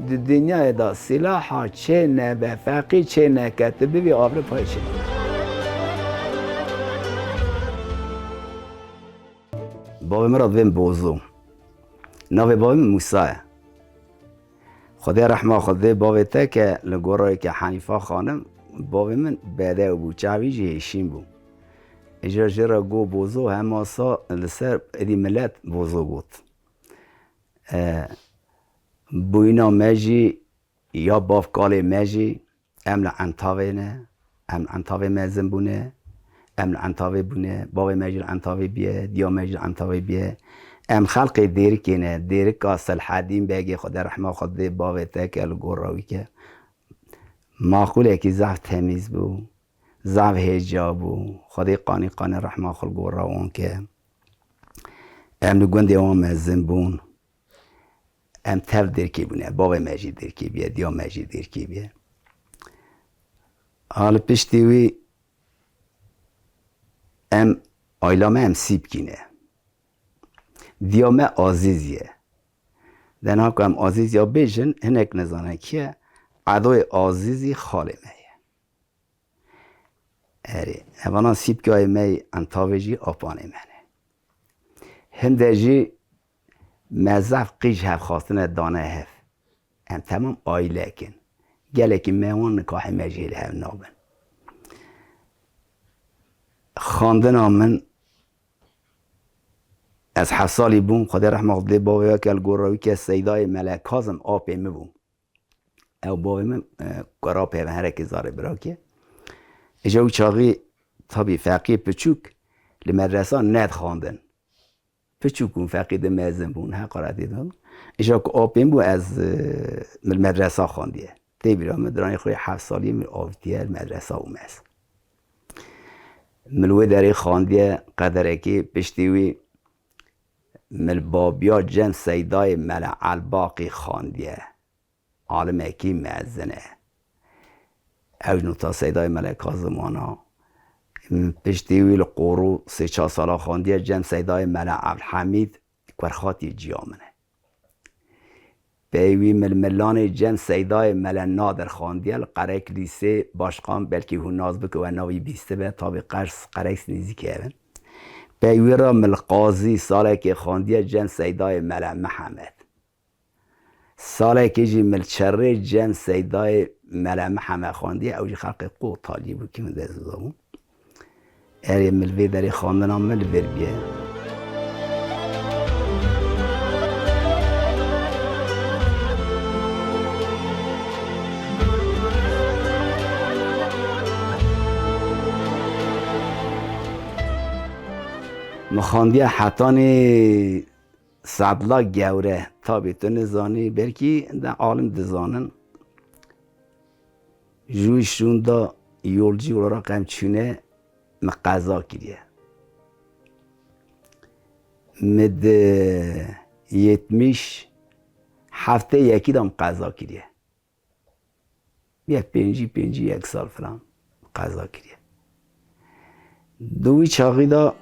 دنیای دا سلاحا چه نه به فقی چه نه کتبی بی آبر پای چه بابا مراد بیم بوزو ناوی بابا موسیٰ خدا رحمه خدا بابا تا که لگورایی که حنیفه خانم بابا من بده بو چاوی جهشین بو اجرا جرا گو بوزو همه سا لسر ادی ملت بوزو بود بوینا مجی یا باف کالی مجی ام لعنتاوی نه ام لعنتاوی مزن بونه ام لعنتاوی بونه بابا مجی لعنتاوی بیه دیا مجی لعنتاوی بیه ام خلق دیر کنه دیر کاسل حدیم بگی خدا رحمه خدا بابا تکل گوراوی که معقوله که زعف تمیز بو زعف هجاب بو خدا قانی رحمه خدا گوراوان که ام نگوندی اون مزن بون ام تف درکی بونه بابا مجید درکی بیه دیا مجید درکی بیه حالا پشتیوی ام آیلامه ام سیب کینه دیامه عزیزیه دنها که ام عزیز یا بیجن هنک نزانه که عدوی عزیزی خاله میه اری اوانا سیب که های می انتاویجی آپانه منه هندجی مزف قیش هف خواستن دانه هف ام تمام آیله کن گله که میوان نکاح مجیل هف نابن خاندن من از 7 سالی بوم خدا رحمه الله بابا که الگوراوی که سیدای ملک کاظم آپی می بوم او بابا من قرا پیوه هرکی زاره برا که اجاو چاقی طبی فقیه پچوک لمدرسه ند خواندن پچوکون فقید مزن بون حقارت دیدن اجا که آپیم بو از مدرسه خواندیه تی بیرا مدرانی خوی 7 سالی من آفتیه مدرسه اومز ملوی داری خواندیه قدره که پشتیوی مل بابیا جن سیدای مل الباقی خواندیه عالم اکی مزنه اوجنو تا سیدای مل کاظمانا پشتیوی القورو 3-4 سالا خواندیه جن سیدای مل عبدالحمید کرخاتی جیامنه بیوی ملان جن سیدای مل نادر خواندیه قرک لیسه باشقام بلکه هون ناز بکو و ناوی بیسته به تابی قرک نیزی که بیوی را مل قاضی ساله که خواندیه جن سیدای مل محمد ساله که جی مل چره جن سیدای مل محمد خواندیه اوجی خلق قو تالی بود که من ده زدامون اری ملوی داری خواندن هم ملوی بیه مخاندیه حتانی صدلا گوره تا بیتون زانی برکی در عالم دزانن جویشون دا یولجی و را قمچونه مقضا کریه مد 70 هفته یکی دام قضا کریه یک 1 سال فلان قضا کریه دوی چاقی دا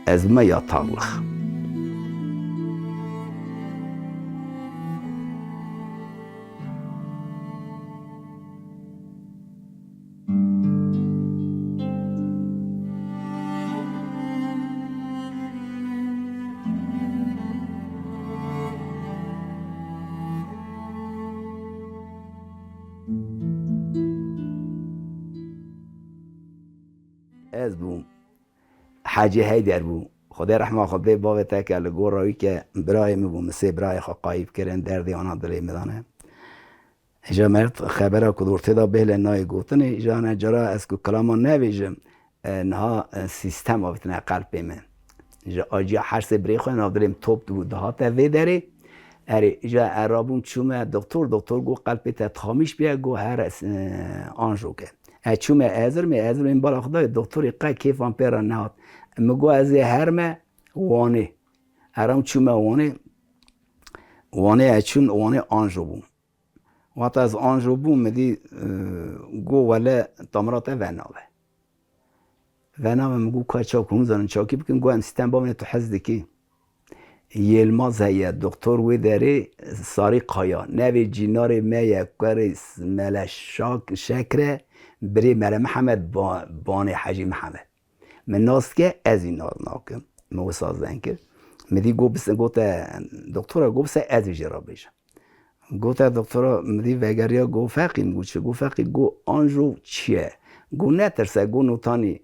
از ما یا تاغلخ از بوم حاجی هیدر بو خدا رحمه خدا بابا تکل گوراوی که برای می بوم سه برای خوا قایب کردن دردی آنها دلی میدانه اجا مرد خبره کدورتی دا بهل نای گوتن اجا نجارا از که کلامان نویجم نها سیستم آفتنه قلب بیمن اجا آجیا هر سه بری خواه نافدریم توپ دو دهات وی داری اری اجا عربون چومه دکتر گو قلب تا تخامیش بیا گو هر آنجو که چومه ازر این بالا خدای دکتری قای کیف هم پیران نهاد مگو از هرمه وانه هرم چومه وانه اچون وانه آنجو بوم وقت از آنجو بوم مدی گو ولی تامرات وناوه مگو که چاکون زنن چاکی بکن گو هم سیستم بامنه تو حزده کی یلماز هیا دکتر و داره ساری قایا نوی جینار می کاری ملشاک شکره بری مل محمد بان حجی محمد من ناس که از این ناز ناکم مو سازن که مدی گو بس گوت دکتر گو بس از جرا بشه گوت دکتر مدی وگریا گو فقیم گو چه گو فقی گو آنجو چیه گو نترسه گو نوتانی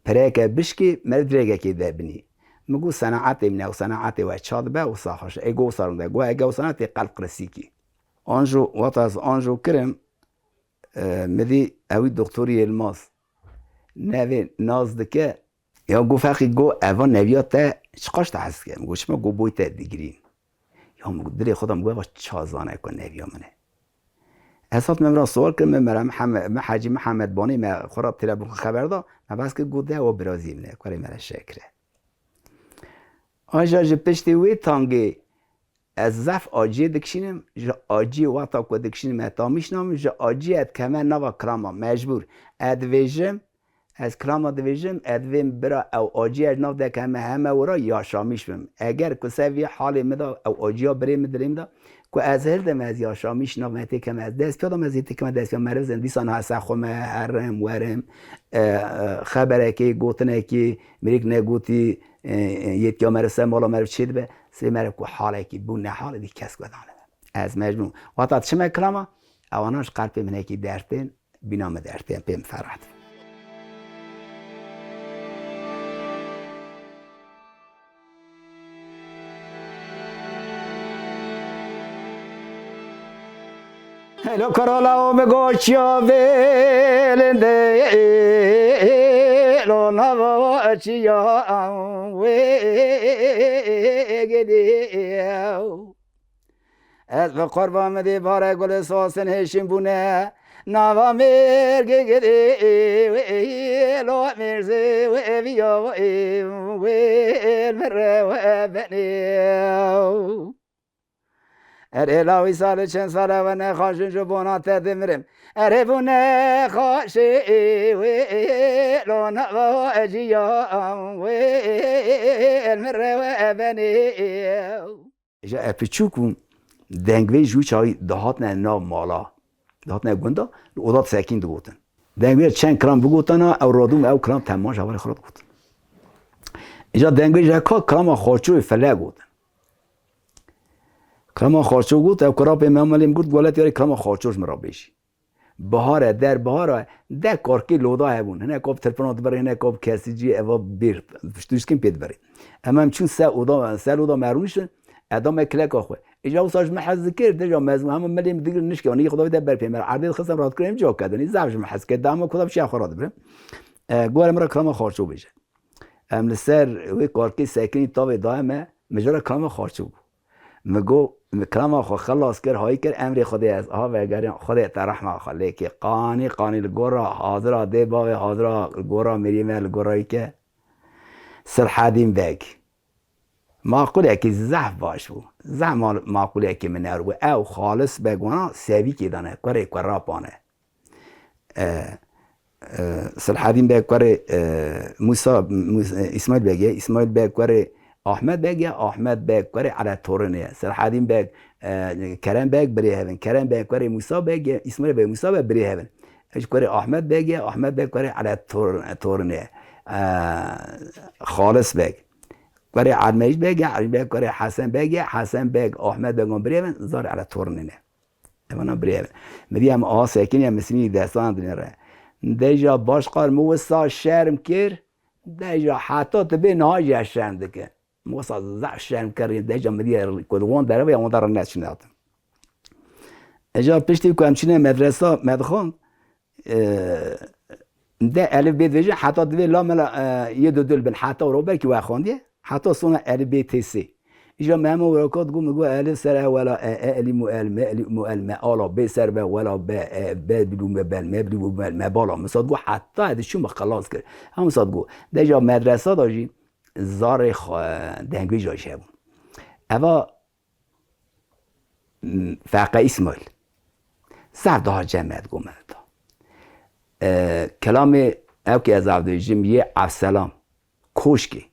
پرک بشکی مردرگه که دبنی مگو صناعت من او صناعت و چاد به و ساخش اگو سرنده گو اگو صناعت قلب رسیکی آنجو وقت از آنجو کرم مدی اوی دکتری الماس نوی نازدکه یا گو فقی گو اوان نویات چقاش تا هست که مگو شما گو بویت دیگرین یا مگو دلی خودم گو چازانه کن نویا منه اسات من را سوال کردم من حاجی محمد بانی من خراب تلفن خبر دا من بس که گو ده و برازیل نه کاری من شکره آنجا جه پشتی وی تانگی از زف آجی دکشینم جه آجی واتا کو دکشینم اتامیش نام جه آجی ات کمه نوا کراما مجبور ادویجم از کراما دویجم ادویم برا او آجی از نو ده کمه همه ورا یا شامیش بم اگر کسوی حال مدا او آجی ها بریم دریم دا که از هر دم از یا شامیش نو مهتی کم از دست پیادم از یتی کم از دست پیادم مرز اندیسان ها سخومه هرم ورم خبره که گوتنه که مریک نگوتی یت یا مرسه مالا مرو چید به سی مرو که حاله که بون نه حال دی کس گدانه از مجموع وقتا چه مکلمه اواناش قلب منه که درتین بینام درتین پیم فرات Hello Carola me gochia velende lo nava chia we gedi از به قربان مدی باره گل ساسن هشیم بونه نوا مرگ گدی لو مرزی و بیا و مره و بنی اره لاوی سال چند ساله و نخواشن جو بونا تدمرم اره بو نخواشی و لونا و اجیا و المره و ابنی اجا اپیچوکون دنگوی جو چای دهات نه نام مالا دهات نه گوندا اودات ساکین دوتن دنگوی چند کرام بگوتن او رادوم او کرام تماش اول خراب گوتن اجا دنگوی جاکا کرام خورچوی فله گوتن کرام خورچو گوت او کرام به معمولیم گوت گولت یاری کرام خورچوش مرا بیشی بهاره در بهاره ده کارکی لودا هبون هنه کاب تلفنات بره هنه کاب کسی جی اوا بیر فشتوش کم پید بره اما هم چون سه اودا مرونشن ادام کلک آخوه اجا وساج محز کرد دجا مزمو هم ملیم دیگر نشکه ونی خدا ده بر پیمر عرض خستم رات کریم جا کردنی زعفش محز کرد دام کدام شی خوراد بره گوار مرا کرام خورچو بیشه ام لسر وی کارکی ساکنی تاوی دائمه مجرد کرام خورچو مگو کلام خو خلاص کر های کر امر خدا از ها و اگر خدا ترحم خاله که قانی گورا حاضر ده با حاضر گورا مریم الگورایی که سرحدیم بگ معقوله که زح باش بو زح معقوله که من رو او خالص بگونا سوی کی دانه کره کرا پانه سرحدیم بگ کره موسی اسماعیل بگه اسماعیل بگ کره احمد بگ یا احمد بگ کره علی تورنه سرحدیم بگ کرم بگ بری هون کرم بگ کره موسی بگ اسماعیل بگ موسی بگ بری هون اش کره احمد بگ یا احمد بگ کره علی تورنه خالص بگ کره علمیش بگ علی بگ کره حسن بگ حسن بگ احمد بگم بری هون زار علی تورنه اما بری هون مدیم آ ساکن یا مسنی دستان دنیره دیجا باش قار موسا شرم کر دیجا حتی تبی نهاجی شرم دکه موسا زع شرم کردی دیجا مدیر کدوان داره و یا مدار نش نات اجا پشتی که همچینه مدرسه مدخون ده الف بیت ویژه حتی دوی لاملا یه دل بن حتی رو برکی و خواندیه حتی سونا الف بیت سی اجا مهم ورکات گو مگو الف سر ولا الی مؤلم آلا ب سر ولا ب بدون بل مبلو ما بالا مثلا گو حتی هد شو خلاص کرد هم مثلا گو دیجا مدرسه داشی زار دنگوی جاشه بود اما فقه اسماعیل زرده ها جمعیت گو منتا کلام او که از عبدالجیم یه عبدالسلام کوشکی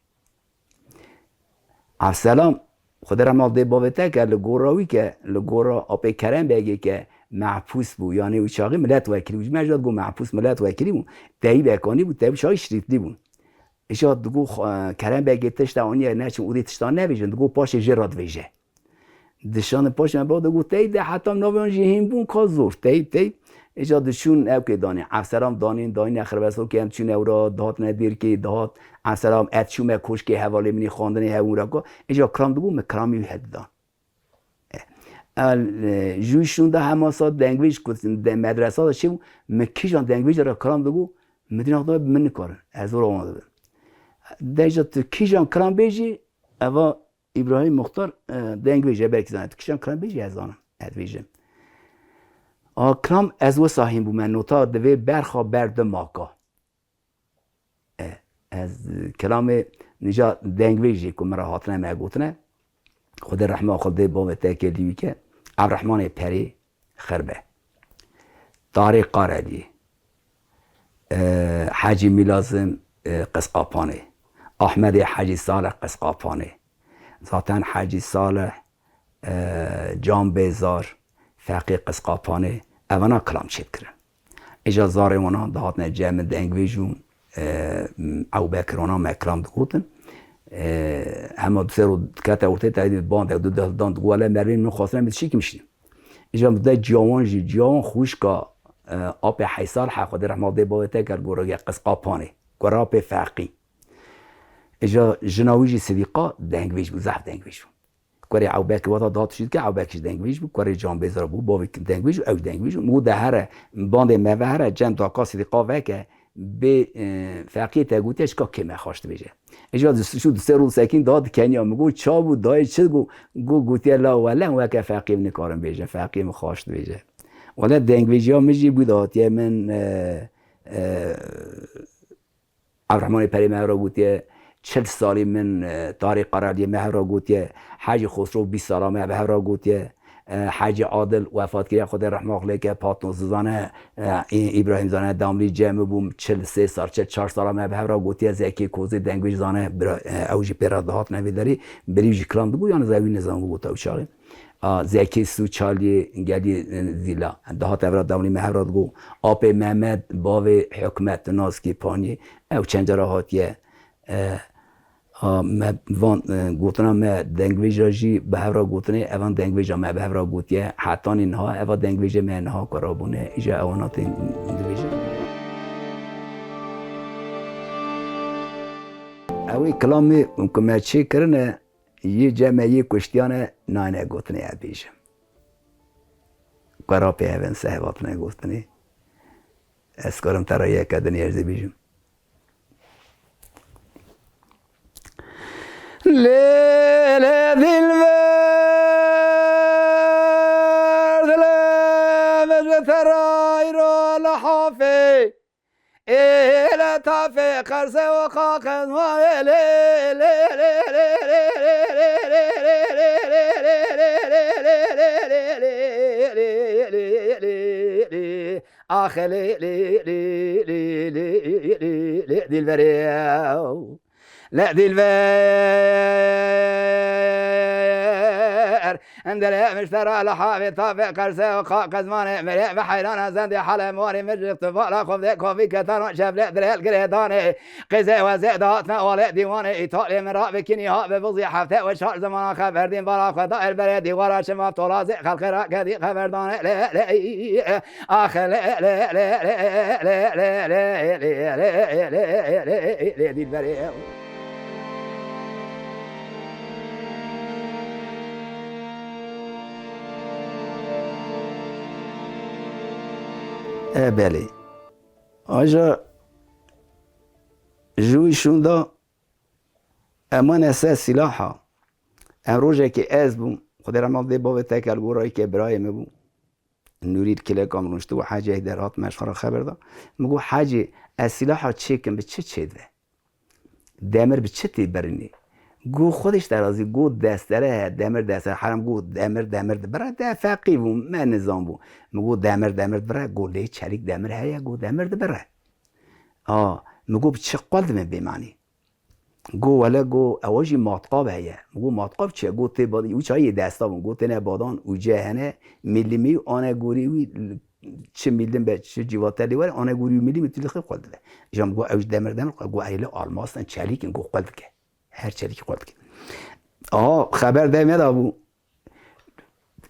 عبدالسلام خود رحمه دی باوته که لگوراوی که لگورا آب کرم بگه که محبوس بود یعنی او چاقی ملت وکیلی بود مجدد گو محبوس ملت وکیلی بود تایی بکنی بود تایی شای شریفتی بود اشاد دگو کرم بگه تشت آنیه نه چون اوری تشتان نبیشن دگو پاش جرات ویژه دشان پاش من با دگو تایی ده حتی نویان جهیم بون که زور تایی اجا دشون او که دانی عبدالسلام دانی اخر بسو که همچون او را دهات ندیر که دهات عبدالسلام اتشومه کش که حوالی منی خواندنی هون را که اجا کرام دگو مکرامی هد دان جویشون ده هماسات دنگویش کن مدرسه ها چی بود مکیشان دنگویش را کرام دگو مدینه خدا من کارن از او را آمده بود دیجا تو کیشان کرام بیجی اوا ابراهیم مختار دنگویشه برکی زنه تو کیشان کرام بیجی از آنم ادویجه کرام از او ساهیم بود من نوتا دوی برخوا برد ماکا از کلام نجا دنگویجی که مرا حاطنه مگوتنه خود رحمه خود با تاکیدی که عبدالرحمن پری خربه طارق قاردی حاجی میلازم قسقاپانه احمد حاجی صالح قسقاپانه ذاتن حاجی صالح جان بیزار فقیه قسقاپانه اونا کلام چید کرن اجا زار اونا دهاتن جمع دنگویجون او بکرونا مکلام دگوتن همه دو سر و کتا ارته تایید باند دو دان دگواله مروین من خواستن بید چی که میشنیم اجا مده جوان خوش که آب حیصال حق خود رحمه دی باوته کرد گروه قسقاپانه گراب فقی اجا جناویجی صدیقا دنگویج بود زحف دنگویج بود کاری عوبک وقتا داد شد که عوبکش دنگویج بود کاری جان بیزار بود باوی دنگویج او دنگویج بود ده هر باند موه هر جن داکا صدیقا وکه به فقیه تگوتیش که کمه خواشت بیجه اجا شد سه روز سکین داد کنیا میگو چا بود دای چه گو گوتی الله ولا وکه فقیه نکارم بیجه فقیه مخواشت بیجه ولی دنگویجی ها میجی بود آتیه من عبدالرحمن پری مهرا گوتیه 40 سالی من طارق قراردی مهرا گوتیه حاج خسرو 20 ساله مهرا گوتیه حاج عادل وفات کرد خود رحمه الله که پاتون زانه ابراهیم زانه داملی جمع بوم 43 سال 44 ساله مهرا گوتیه زکی کوزی دنگویج زانه اوجی پیرادهات نویداری بریوجی کلام دو یعنی زوی نظام بود تو چاله زکی سو چالی گلی زیلا دهات اوراد داملی مهراد گو آپ محمد باو حکمت نازکی پانی او چند راحتیه وان گوتنا ما دنگویج راجی به هر گوتنه اوان دنگویج ما به هر گوتیه حتی اینها اوا دنگویج ما اینها کرابونه ایجا اوانات دنگویج اوی کلامی ممکن چی کرنه یه جمعی کشتیان نانه گوتنه ابیجم کرا پیون صحبات نه گوتنه اسکارم ترایه کدنی ارزی بیجم ليلة الورد لمجد ترايرو لحافي إلى تافي قرصة وقاقن آخي دي البرياو لا دي البير عند مشترى لحافي طافي قرصة وقاق زماني مريء بحيران زندي حالة مواري مجرد طفالة خف ذي كوفي كتان شبلة دريل قريداني قزي وزيداتنا ولي ديواني إيطالي من رأبي كنيها بفضي حفتة وشار زمان خبردين برا خدائر بريدي ورا شماف طولازي خلق راكدي خبرداني لا لا آخ لا لا لا لا لا لا لا لا دي البريء بله آجا جویشون دا امان اساس سلاحا ام روژه که از بوم خود رحمه دی باب تکل گورایی که برای مبوم نورید کلی کامرونشتو و حاجه درات مشخرا خبر دا مگو حاجه از سلاحا چه کن به چه ده دمر به چه تی برنی گو خودش درازی گو دستره دمر دستره حرم گو دمر برای ده فقی بوم من نظام بوم مگو دمر برای گو لی چریک دمر هیا گو دمر برای مگو به چه قلد من بیمانی گو ولی گو اواجی ماتقاب هیا گو ماتقاب چیه گو تی بادی او چایی دستا بون گو تی نه بادان او جهنه میلیمی آنه گوری وی چه میلیم به چه جیواتلی ولی آنه گوری میلیمی تیلی خیلی خالد ده جام گو اوج دمر گو ایله آلماسن چلیکن گو خالد که هر چلیک خالد که خبر ده میاد ابو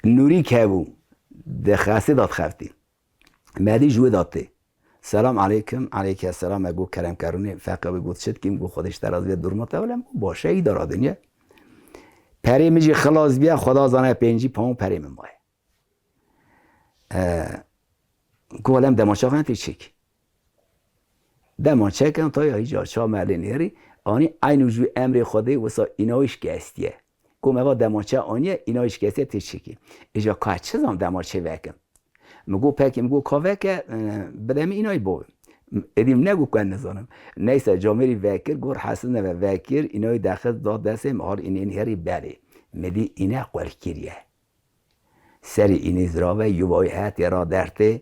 نوری که بو ده خاصی داد خفتی مدی جوی داده سلام علیکم علیکم السلام اگو کرم کرونه فقط بگو شد کیم گو خودش در از بیا درمات اولم باشه ای داره دنیا پری میجی خلاص بیا خدا زانه پنجی پاون پری ممای گو علم دماچه کنه تی چک دماچه کنه تا یا هیچ چا ملی نیری آنی اینو جو امر خدا وسا اینایش گستیه گو موا دماچه آنیه اینایش گستیه تی چکی اجا که چه زم دماچه وکم مگو پاکی مگو کاوه که بدم اینای بود ادیم نگو کن نزانم نیست جامری وکر گور حسن و وکر اینای داخل داد دستم آر این هری بله مدی اینه قول کریه سری این زراوه یوای هات را درته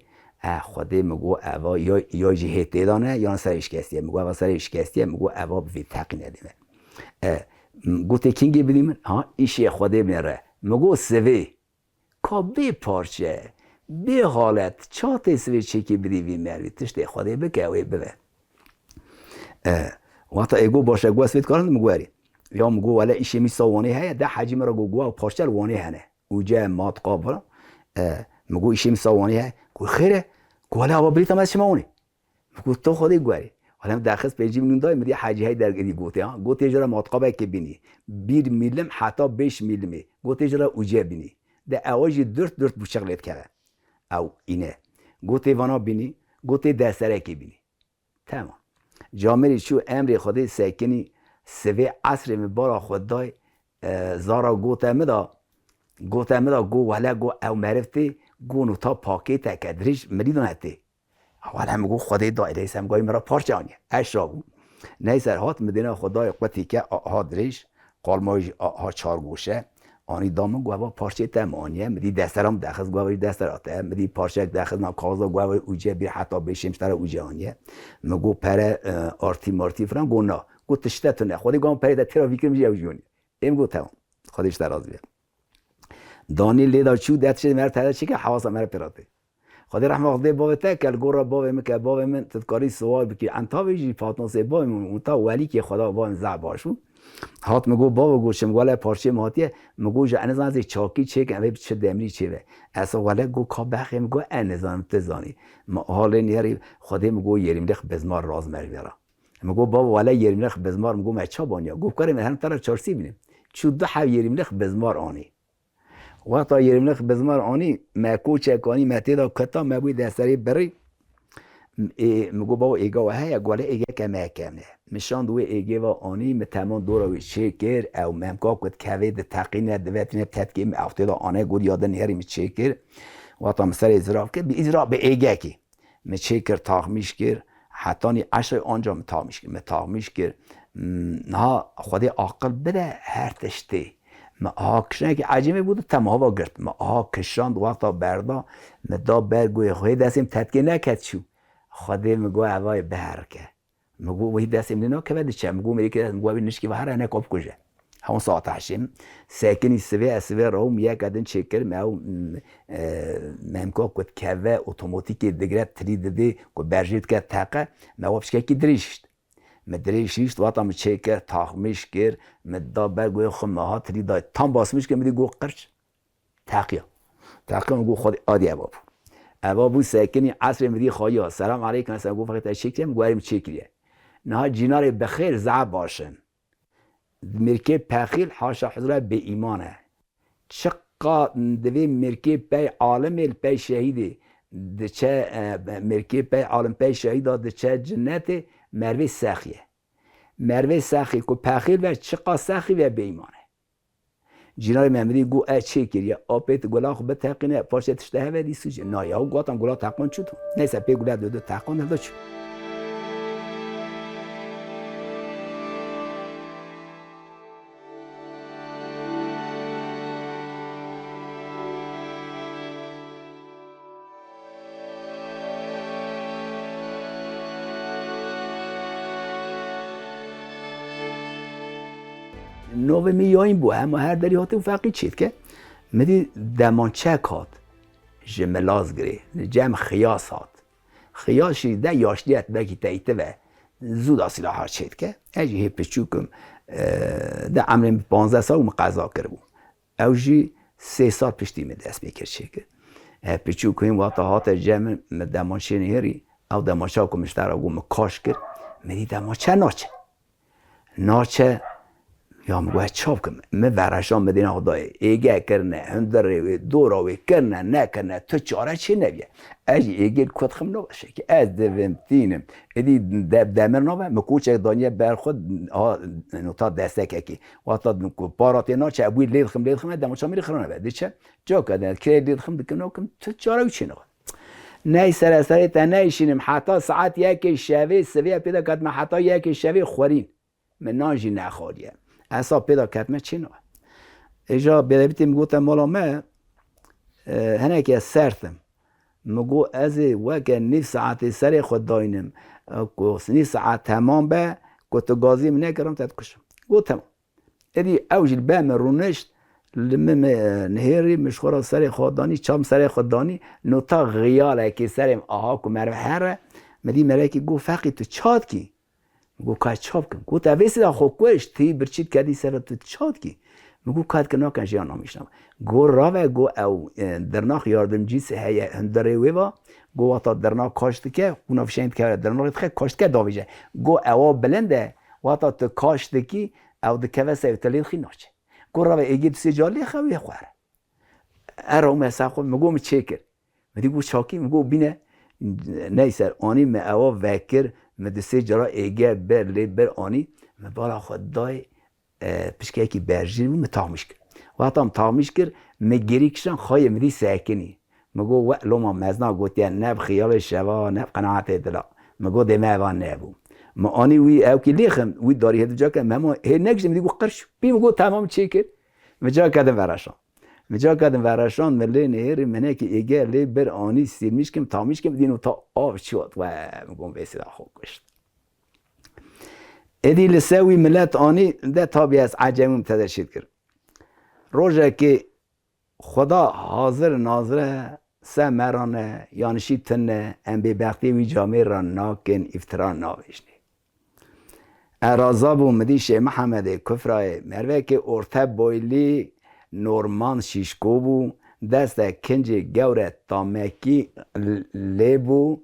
خود مگو اوا یا جهت دانه یا سرش کستیه مگو اوا سرش کستیه مگو اوا به تقی ندیمه گو تکینگی بدیم ایشی خود میره مگو سوی کابه پارچه به حالت چات سوی چکی بدیوی مروی تشتی خواده بکه اوی ببه وقتا ایگو باشه گو اسوید کارند مگواری یا مگو ولی ایشی می ساوانی هیا ده حجم را گو و پارچه روانی هنه اوجه مات قابل مگو ایشی می ساوانی هیا گو خیره گو ولی آبا بریتم از شما اونی مگو تو خودی گواری حالا درخواست پیجی منون دای مدی حجی های درگیری گوتی ها گوتی جرا مات قابه که بینی 1 میلیم حتی 5 میلیمی گوتی جرا اوجه بینی ده اواجی درت بوشغلت کرده او اینه گوتی وانا بینی گوتی دسترکی بینی تمام جامری شو امر خودی سکنی سوی عصر مبارا خود دای زارا گوته مدا گو ولا گو او معرفتی گو نوتا پاکی تکدریش مریدون هتی اول هم گو خودی دای لیسم گوی مرا پارچانیه اشرابو نیسر هات مدینه خدای قوتی که ها دریش قالمای ها 4 گوشه آنی دامن گواه پارچه تمانیه مدی دسترام داخل گواه دستراته مدی پارچه داخل ما کازا گواه اوجه بیر حتی بشیمشتر اوجه آنیه مگو پر آرتی مارتی فران گو نا گو تشتتونه خودی گام پرید ترا فکر میشه اوجونی ام گو تمام خودش دراز بیا دانی لیدا چو دت شد مر تدا چی که حواس مر پراته خدای رحمه خدای باب تکل گورا باب مکه باب من تذکاری سوال بکی انتا بيجي فاطمه سه باب من تا ولی که خدا باب زعباشو هات مگو بابا گوشم ولی پارچه ماتیه مگو جا انزان از چاکی چه که چه دمری چه و اصلا ولی گو کا بخی مگو انزان تزانی ما حال نیاری خدای مگو یریم لخ بزمار راز مرگرا مگو بابا ولی یریم لخ بزمار مگو ما چا بانیا گو کاری من طرف چارسی بینیم چو دو حو یریم لخ بزمار آنی وقتا یریم لخ بزمار آنی ما کوچه کانی متیدا کتا مبوی دستری بری مگو بابا ایگا و هیا گوله ایگا که محکمه مشان دوی ایگا و آنی متمون دورا وی چکر او ممکا کد کوی ده تقین دویتنه تدکیم افتاده آنه گود یادن هری چکر و تا مسر ازراف که بی ازراف به ایگا که چکر تاخمیش کر حتی نی عشر آنجا متاخمیش کر نه خودی عاقل بده هر تشتی ما آکشنه که عجیمه بود تماما گرد ما آکشاند وقتا بردا مدا برگوی خوی دستیم تدکی نکد شو خدای مگو هوای برکه مگو وحید دست املینا که بعد چه مگو میری که مگو نشکی و هر انه کاب کجه همون ساعت هشیم ساکنی سوی روم یک عدن چکر میاو ممکن کد که اتوماتیک دیگه تری دادی که برجید که تاقه میاو بشکه کی دریشت مدریشیشت وقتا مچکر تاخمیش کر مدا برگوی خمه ها تری دای تام باسمیش که میدی گو قرچ تاقیا مگو خود آدی عباب ابو ساکنی عصر مدی خواهی سلام علیکم السلام گفت فقط چکیم گواریم چکیه نه جنار بخیر زعب باشن مرکب پخیل حاشا حضور به ایمانه چقا دوی مرکب پی عالم پی شهیده دچه مرکب پی عالم پی شهیده دچه جنت مروی سخیه که پخیل و چقا سخی و به ایمانه جنار محمدی گو چه کریه آپیت گلا خو به تقینه پارچه تشته و دی سوجه نایا و گاتم گلا تقون چطور نیسه پی گلا دو تقون هدا چو نوه میاییم بو اما هر دری هاتی و فقی چید که مدی دمانچه کات جملاز گری جمع خیاس هات خیاشی ده یاشدیت بکی تاییته و زود آسیلا ها چید که اجی هی پچوکم ده عمرم 15 سال و قضا کرد او جی 3 سال پشتی می دست میکرد چه که پچوکیم واتا هات جمع دمانچه نهری او دمانچه ها کمشتر او مکاش کرد مدی دمانچه ناچه یا مگوه چاپ کم من ورشان مدینه خدای ایگه کرنه هندره دوراوی کرنه نکنه تو چاره چی نبیه اجی ایگه کت خم نباشه که از دویم تینم ادی دمر نبا مکوچه دانیه برخود نوتا دسته که واتا پاراتی ناچه ابوی لید خم دموچه میری خرانه بده چه جا کدن که لید خم دکنه کم تو چاره چی نبا نه سرسری تا نیشینم حتی ساعت یک شوی سویه پیدا کد من حتی یک شوی خورین من ناجی نخوریه اصلا پیدا کردم چی نه اجا بیدیتی میگوتم مالا من هنه که سرتم مگو از وقت نیف ساعت سر خود داینم نیف ساعت تمام به گوتو گازی من نکرم تد کشم گوتم ادی اوجل به من رونشت لمم نهری مشخورا سر خوددانی چام سر خوددانی نوتا غیاله که سرم آها کو مروحره مدی ملکی گو فقی تو چاد کی مگو که چاپ کن گو تا ویسی دا خوکوش تی برچید کردی سر تو چاد کی مگو کات که ناکن جیان نمیشنم گو راوه گو او درناخ یاردم جیس هیه هندره ویوا گو واتا درناخ کاشت که اونا فشند که درناخ خیلی کاشت که داویجه گو او بلنده واتا تو کاشت کی او دکوه سیوتلیل خی ناچه گو راوه ایگید سی جالی خوی خواره ارا مسا خود مگو چه کرد مدی گو چاکی مگو بینه نیسر آنی می او وکر مدرسه جرا ایگه بر آنی بالا خود دای پشکه کی برجی رو متامیش کرد وقتی هم تامیش کرد مگری کشن خواهی مدی سکنی مگو لو ما مزنا گوتی نب خیال شوا نب قناعت دلا مگو دمه اوان نبو ما آنی وی او کی لیخم وی داری هدو جا که مما هی نگشم مدی گو قرش بی مگو تمام چی کرد مجا کدم ورشان ملی نهری منه که ایگه لی بر آنی سیرمیش کم تامیش کم دینو تا آب چود و مگم ویسیده خوب کشت ادی لسوی ملت آنی ده تابی از عجمیم تدرشید کرد روژه که خدا حاضر ناظره سه مرانه یانشی تنه ام بی بختی وی جامعه را ناکن افترا ناوشنی ارازاب و مدی شه محمد کفرای مروه که ارتب بایلی نورمان شیشکو بو دست کنج گوره تامکی لیبو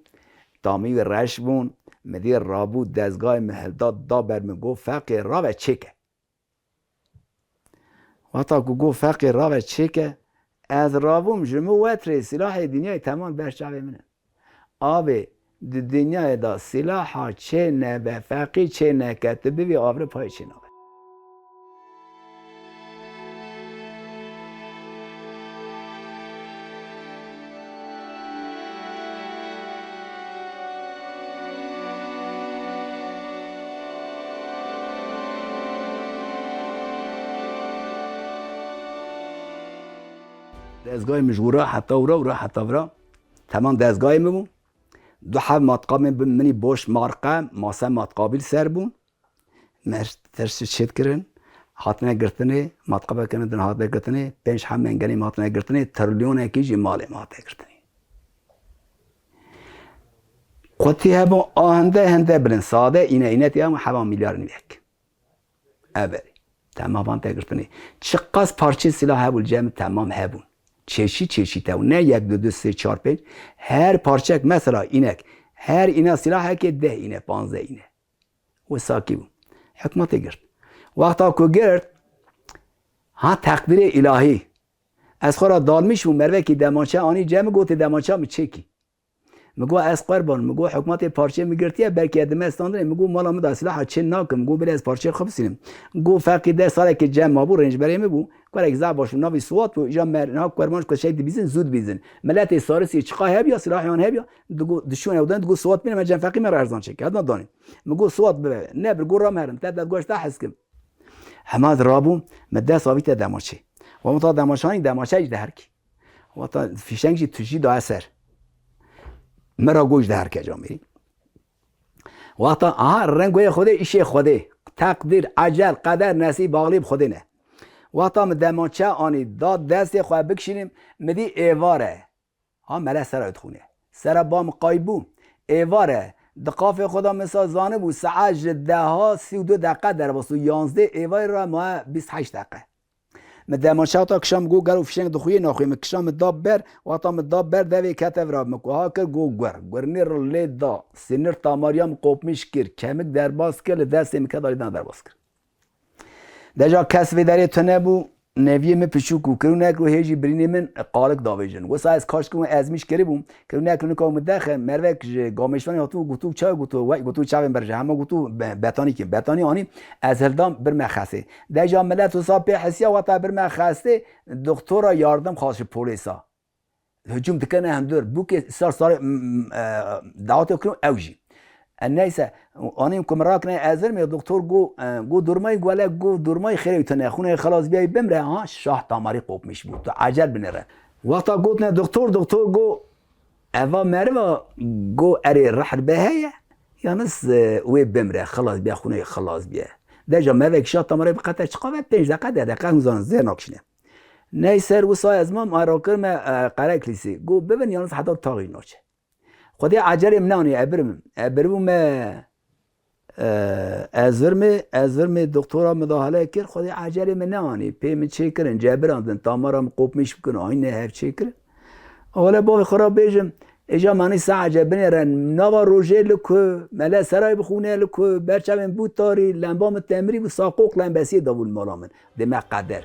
تامی رش بون مدی رابو دستگاه مهلداد دا برمگو فقی راوه چکه وقتا گو فقی راوه چکه از راوم جمعو وطره سلاح دنیای تمام برشعبه منه آبه دنیای دا سلاحا چه نه به فقی چه نه کتبه بی آوره پای چه نه دستگاه مشغوره حتی ورا حتی ورا تمام دستگاه میبون دو حب ماتقاب منی باش مارقه ماسه ماتقابل سر بون ترس چید کرن حاتنه گرتنه ماتقابه کنه دن حاتنه گرتنه 5 حب منگنی ماتنه گرتنه ترلیون اکیجی ماله ماتنه گرتنه قطی هبون هنده برن ساده اینه تیام حبا میلیار نیک اولی تمام تگرتنه چقدر پارچه سلاح هبول جمع تمام هبون چشی تا نه 1 2 3 4 5 هر پارچه مثلا اینک هر اینا سلاح که 10 اینه 15 اینه و ساکی بود حکمت گرد وقتا که گرد ها تقدیر الهی از خورا دالمیش و مروه که دمانچه آنی جمع گوت دمانچه می چکی مگو از قربان مگو حکمت پارچه میگرتیه برکی ادمه استاندره مگو مالا مدا سلاح چه ناکم مگو بله از پارچه خوب سینم گو فرقی 10 ساله که جمع بو رنج برای مبو کار اگزا باشه ناوی سوات و ایجا مرنا قربانش که شاید بیزن زود بیزن ملت سارسی چقا هبیا سلاحیان هبیا دگو دشون اودن دگو سوات بینم جمع فرقی مر ارزان چک هدنا دانی مگو سوات ببه نه برگو را مرم تد گوش تا حسکم حماد رابو مده ثابت دماچه و متا دماچانی دماچه ده هرکی و تا فیشنگی توجی دو اثر مرا گوش ده هر کجا میری وقتا رنگوی خوده ایشه خوده تقدیر عجل قدر نصیب باغلی خودی نه وقتا دمانچه آنی داد دست خواه بکشینیم مدی ایواره ها مله سرایت خونه سر بام قایبو ایواره دقاف خدا مثلا زانه بود ساعت 10:32 در واسه 11 ایواره را ما 28 دقیقه مدمانچه تا کشام گو گرو فشنگ دخوی ناخوی مکشام داب بر وقتا مداب بر دوی کتف را مکوها کر گو گورنیر لی دا سینر تاماریام قوپمیش کر کمک در باز کر دست مکداری در باز کر دجا کس ویداری تنه بو نویه من پشوکو کرونه کرو هیجی برینی من قالک داویجن و سایز کاش کنم ازمیش کری بوم کرونه کرونه که مدخل مروک گامشوانی هاتو گوتو چای گوتو چای برجه همه گوتو بتانی که بتانی آنی از هلدام برمخسته دجا ملت و صاحب حسیا وقتا برمخسته دکترا یاردم خواهش پولیسا هجوم دکنه هم دور بو که سار دعوت کنم اوجی الناس أنا كمراكنا أزر من الدكتور جو درماي ولا جو درماي خير يتناخونه خلاص بيا بمره ها شاه تامري قوب مش بود عجل بنره وقتا قلتنا دكتور جو أفا مرة جو أري رح بهاية يا ناس وي بمره خلاص بيا خونه خلاص بيا ده جا مالك شاه تامري بقطع شقابة 5 دقيقة مزان زين ناكشنه نيسر وصاي أزمان ما راكر ما قرأ كليسي جو ببن يا ناس حتى تاغي ناچه خودی عجله منانی ابرم ازرم دکترا مداخله کرد خودی عجله منانی پیم چه کردن جبراندن تامارم قوپ میش بکنه آینه هف چه کرد حالا با خراب بیجم اجا معنی ساعه بنرن نوا روزه لکو ملا سرای بخونه لکو برچم بود تاری لنبام تمری و ساقوق لنبسی داول مالامن دم قدر